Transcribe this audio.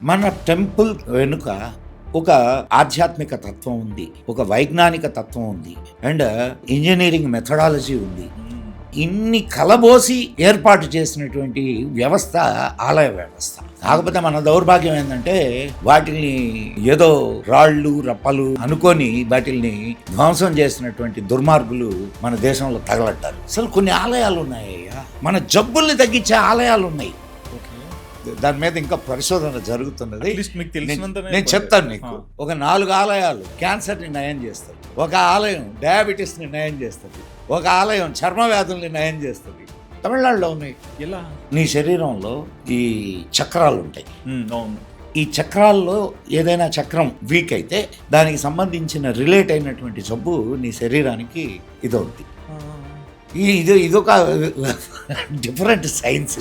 మన టెంపుల్ వెనుక ఒక ఆధ్యాత్మిక తత్వం ఉంది, ఒక వైజ్ఞానిక తత్వం ఉంది, అండ్ ఇంజనీరింగ్ మెథడాలజీ ఉంది. ఇన్ని కలబోసి ఏర్పాటు చేసినటువంటి వ్యవస్థ ఆలయ వ్యవస్థ. కాకపోతే మన దౌర్భాగ్యం ఏంటంటే వాటిని ఏదో రాళ్ళు రప్పలు అనుకొని వాటిని ధ్వంసం చేసినటువంటి దుర్మార్గులు మన దేశంలో తగలట్టారు. అసలు కొన్ని ఆలయాలు ఉన్నాయ్యా, మన జబ్బుల్ని తగ్గించే ఆలయాలు ఉన్నాయి. దాని మీద ఇంకా పరిశోధన జరుగుతున్నది. నేను చెప్తాను నీకు. ఒక 4 ఆలయాలు క్యాన్సర్ని నయం చేస్తుంది, ఒక ఆలయం డయాబెటీస్ని నయం చేస్తుంది, ఒక ఆలయం చర్మ వ్యాధుల్ని నయం చేస్తుంది. తమిళనాడులో ఉన్నాయి. ఎలా? నీ శరీరంలో ఈ చక్రాలు ఉంటాయి. ఈ చక్రాల్లో ఏదైనా చక్రం వీక్ అయితే దానికి సంబంధించిన రిలేట్ అయినటువంటి జబ్బు నీ శరీరానికి ఇదవుద్ది. ఇదొక డిఫరెంట్ సైన్స్.